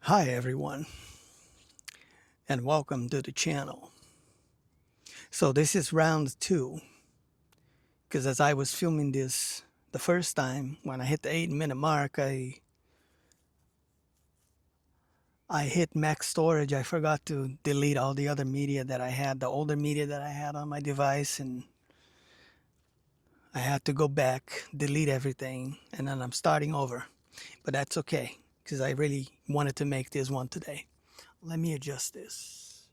Hi everyone, and welcome to the channel. So this is round two, because as I was filming this the first time, when I hit the 8-minute mark, I hit max storage. I forgot to delete all the other media that I had, the older media that I had on my device, and I had to go back, delete everything, and then I'm starting over. But that's okay, because I really wanted to make this one today. Let me adjust this.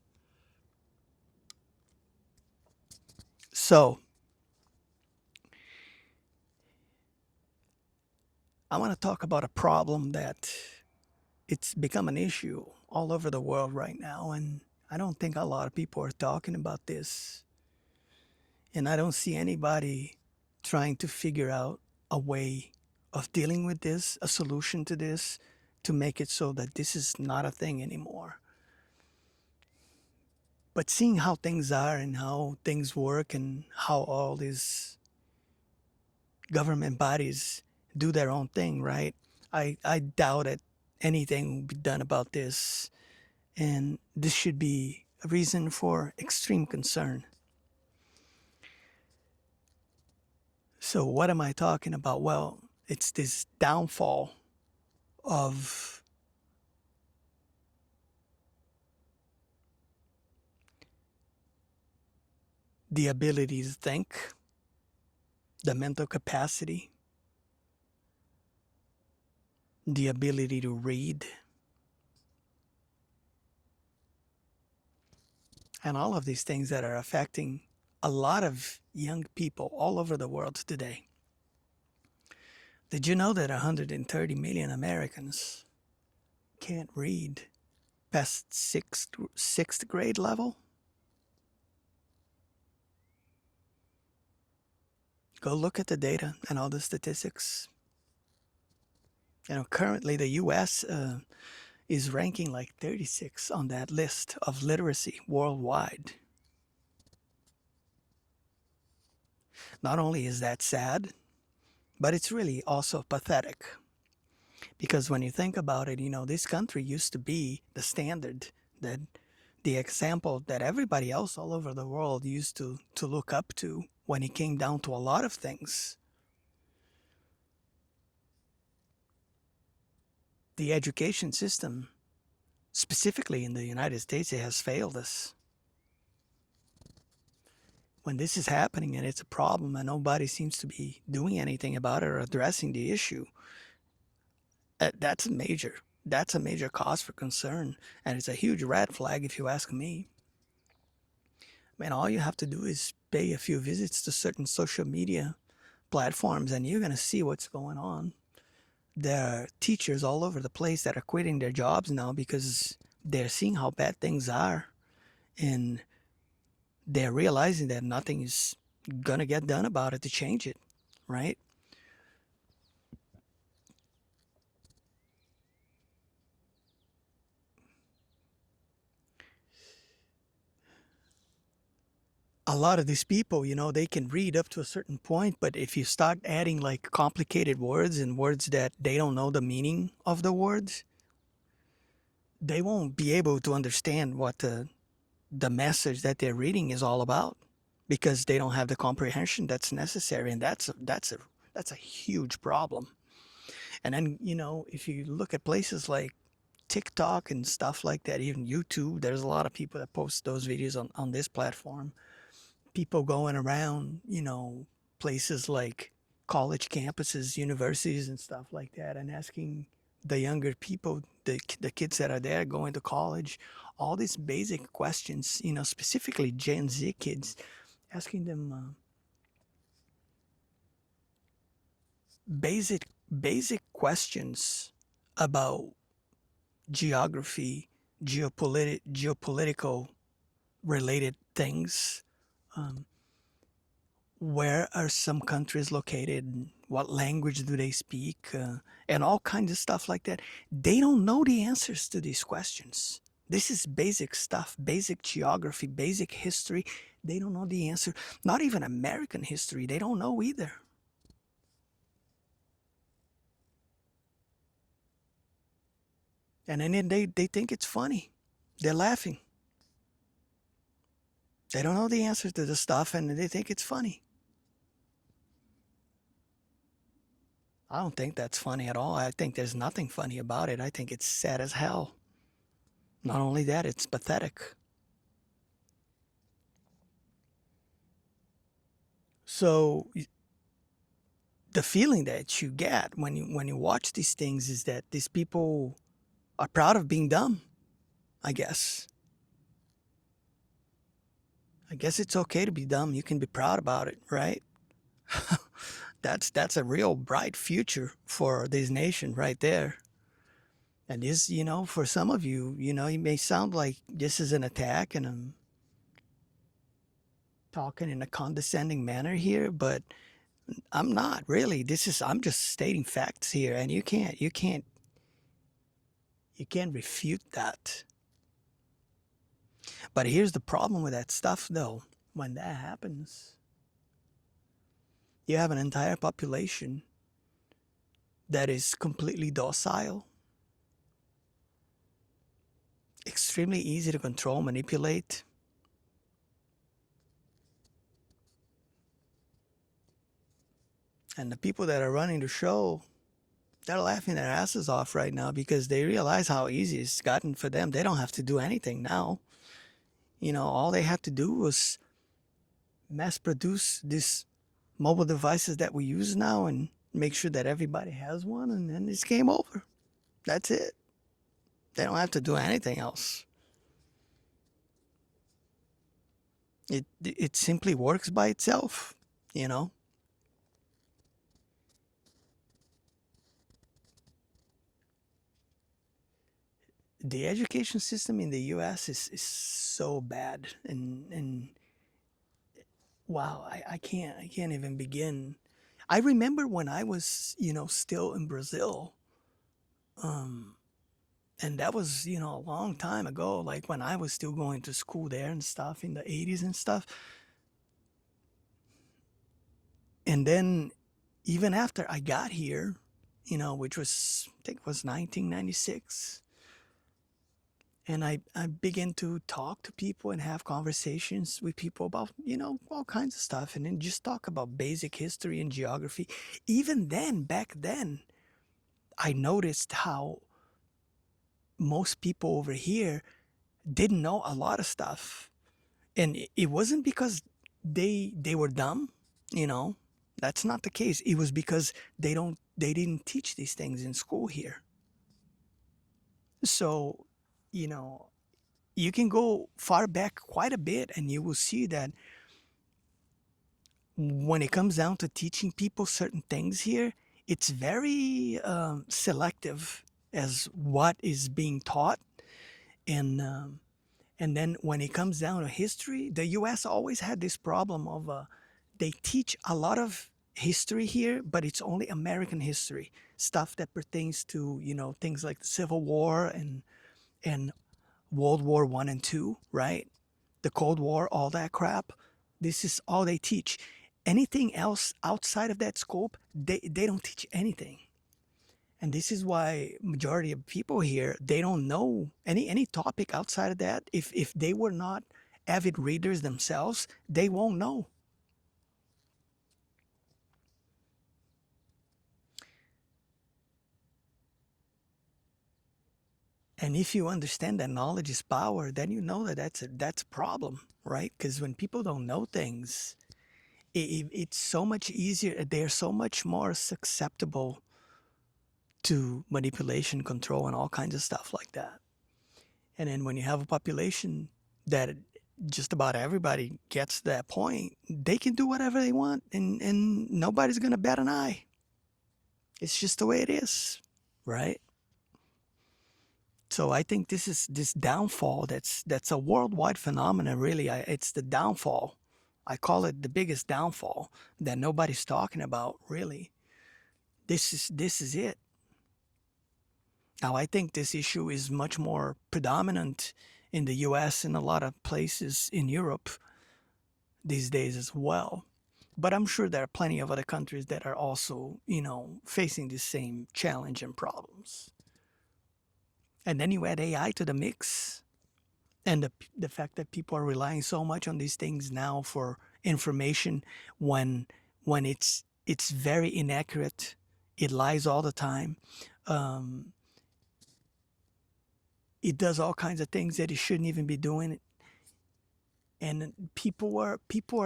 So I want to talk about a problem that it's become an issue all over the world right now, and I don't think a lot of people are talking about this. And I don't see anybody trying to figure out a way of dealing with this, a solution to this, to make it so that this is not a thing anymore. But seeing how things are and how things work and how all these government bodies do their own thing, right? I doubt that anything will be done about this. And this should be a reason for extreme concern. So, what am I talking about? Well, it's this downfall of the ability to think, the mental capacity, the ability to read, and all of these things that are affecting a lot of young people all over the world today. Did you know that 130 million Americans can't read past sixth grade level? Go look at the data and all the statistics. Currently the U.S. Is ranking like 36 on that list of literacy worldwide. Not only is that sad, but it's really also pathetic. Because when you think about it, this country used to be the standard, that the example that everybody else all over the world used to look up to when it came down to a lot of things. The education system, specifically in the United States, it has failed us. When this is happening and it's a problem and nobody seems to be doing anything about it or addressing the issue, that's a major cause for concern, and it's a huge red flag if you ask me. Man, all you have to do is pay a few visits to certain social media platforms and you're going to see what's going on. There are teachers all over the place that are quitting their jobs now because they're seeing how bad things are, and they're realizing that nothing is going to get done about it to change it, right? A lot of these people, they can read up to a certain point, but if you start adding like complicated words and words that they don't know the meaning of the words, they won't be able to understand what the message that they're reading is all about, because they don't have the comprehension that's necessary, and that's a huge problem. And then, if you look at places like TikTok and stuff like that, even YouTube, there's a lot of people that post those videos on this platform. People going around, places like college campuses, universities, and stuff like that, and asking the younger people, the kids that are there going to college, all these basic questions, specifically Gen Z kids, asking them basic basic questions about geography, geopolitical related things. Um, where are some countries located? What language do they speak? And all kinds of stuff like that. They don't know the answers to these questions. This is basic stuff, basic geography, basic history. They don't know the answer. Not even American history. They don't know either. And then they think it's funny. They're laughing. They don't know the answers to the stuff and they think it's funny. I don't think that's funny at all. I think there's nothing funny about it. I think it's sad as hell. Not only that, it's pathetic. So the feeling that you get when you watch these things is that these people are proud of being dumb, I guess. I guess it's okay to be dumb. You can be proud about it, right? That's a real bright future for this nation right there. And this, for some of you, it may sound like this is an attack and I'm talking in a condescending manner here, but I'm not really. I'm just stating facts here and you can't refute that. But here's the problem with that stuff though. When that happens, you have an entire population that is completely docile, extremely easy to control, manipulate. And the people that are running the show, they're laughing their asses off right now because they realize how easy it's gotten for them. They don't have to do anything now. All they have to do was mass produce these mobile devices that we use now and make sure that everybody has one, and then it's game over. That's it. They don't have to do anything else. It simply works by itself, you know. The education system in the U.S. is so bad, and wow, I can't even begin. I remember when I was still in Brazil, um, and that was a long time ago. Like when I was still going to school there and stuff in the '80s and stuff. And then even after I got here, which was I think it was 1996, and I began to talk to people and have conversations with people about all kinds of stuff, and then just talk about basic history and geography. Even then, back then, I noticed how most people over here didn't know a lot of stuff, and it wasn't because they were dumb, you know. That's not the case. It was because they didn't teach these things in school here. So, you know, you can go far back quite a bit and you will see that when it comes down to teaching people certain things here, it's very selective as what is being taught. And then when it comes down to history, the US always had this problem of they teach a lot of history here, but it's only American history, stuff that pertains to, things like the Civil War and World War One and Two, right? The Cold War, all that crap. This is all they teach. Anything else outside of that scope, they don't teach anything. And this is why majority of people here, they don't know any topic outside of that. If they were not avid readers themselves, they won't know. And if you understand that knowledge is power, then you know that that's a problem, right? Because when people don't know things, it's so much easier. They're so much more susceptible to manipulation, control, and all kinds of stuff like that. And then when you have a population that just about everybody gets to that point, they can do whatever they want, and nobody's gonna bat an eye. It's just the way it is, right? So I think this downfall that's a worldwide phenomenon. Really, it's the downfall. I call it the biggest downfall that nobody's talking about. Really, this is it. Now I think this issue is much more predominant in the U.S. and a lot of places in Europe these days as well. But I'm sure there are plenty of other countries that are also, facing the same challenge and problems. And then you add AI to the mix, and the fact that people are relying so much on these things now for information when it's very inaccurate. It lies all the time. Um, it does all kinds of things that it shouldn't even be doing. And people are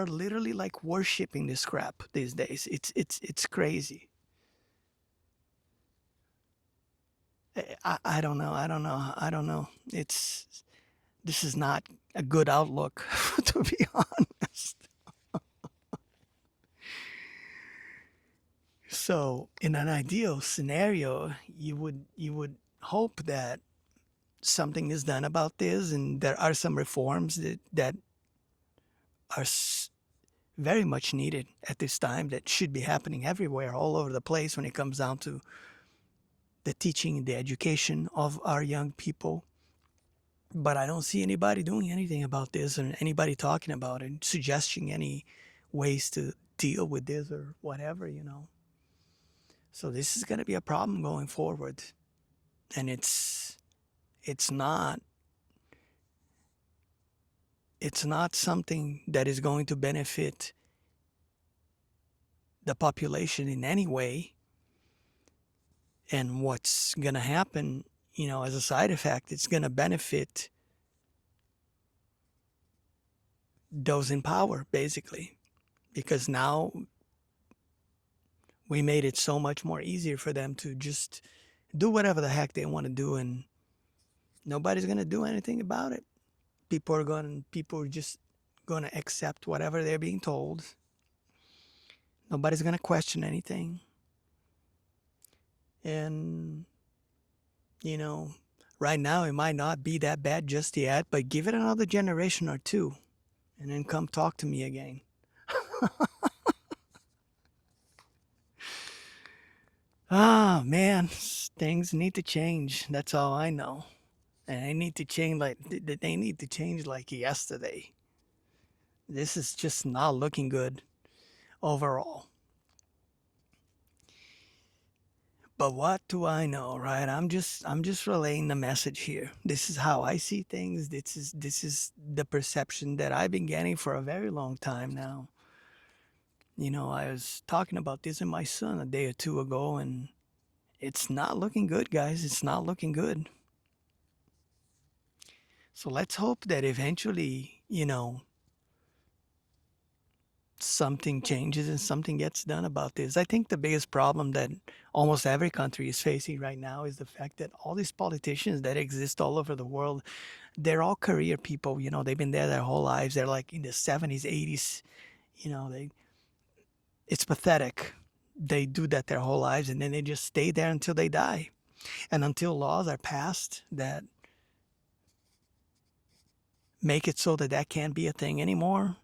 literally like worshiping this crap these days. It's crazy. I don't know. I don't know. I don't know. This is not a good outlook, to be honest. So, in an ideal scenario, you would hope that something is done about this, and there are some reforms that are very much needed at this time, that should be happening everywhere, all over the place, when it comes down to the teaching and the education of our young people. But I don't see anybody doing anything about this, and anybody talking about it, suggesting any ways to deal with this or whatever. So this is going to be a problem going forward, and it's not it's not something that is going to benefit the population in any way. And what's going to happen, as a side effect, it's going to benefit those in power, basically, because now we made it so much more easier for them to just do whatever the heck they want to do, and nobody's going to do anything about it. People are just going to accept whatever they're being told. Nobody's going to question anything. And right now it might not be that bad just yet, but give it another generation or two, and then come talk to me again. Ah, man, things need to change. That's all I know. And they need to change like yesterday. This is just not looking good overall. But what do I know, right? I'm just relaying the message here. This is how I see things. This is the perception that I've been getting for a very long time now. I was talking about this with my son a day or two ago, and it's not looking good, guys. It's not looking good. So let's hope that eventually, something changes and something gets done about this. I think the biggest problem that almost every country is facing right now is the fact that all these politicians that exist all over the world, they're all career people. They've been there their whole lives. They're like in the 70s, 80s. It's pathetic. They do that their whole lives, and then they just stay there until they die. And until laws are passed that make it so that that can't be a thing anymore,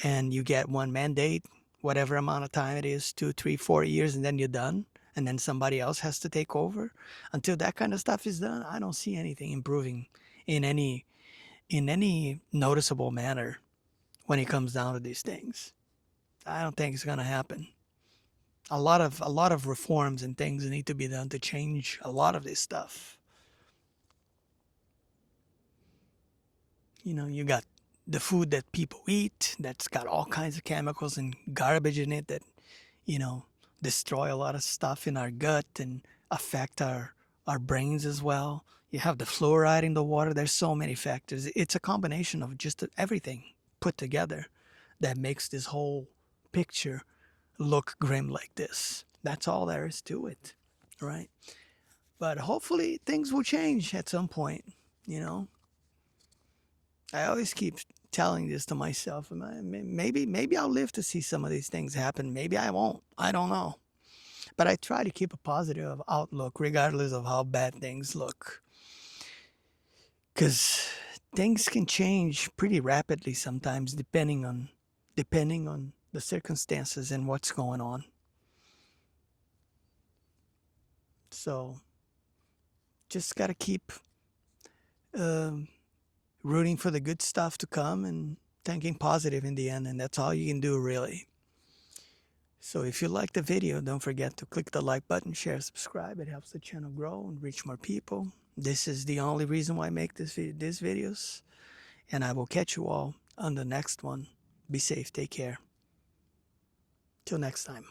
and you get one mandate, whatever amount of time it is, 2, 3, 4 years, and then you're done, and then somebody else has to take over. Until that kind of stuff is done, I don't see anything improving in any noticeable manner when it comes down to these things. I don't think it's going to happen. A lot of reforms and things need to be done to change a lot of this stuff. You got the food that people eat that's got all kinds of chemicals and garbage in it that destroy a lot of stuff in our gut and affect our brains as well. You have the fluoride in the water. There's so many factors. It's a combination of just everything put together that makes this whole picture look grim like this. That's all there is to it, right? But hopefully things will change at some point. I always keep telling this to myself. Maybe I'll live to see some of these things happen. Maybe I won't. I don't know. But I try to keep a positive outlook regardless of how bad things look. Because things can change pretty rapidly sometimes depending on the circumstances and what's going on. So just got to keep rooting for the good stuff to come and thinking positive in the end, and that's all you can do, really. So if you like the video, don't forget to click the like button, share, subscribe. It helps the channel grow and reach more people. This is the only reason why I make these videos. And I will catch you all on the next one. Be safe. Take care. Till next time.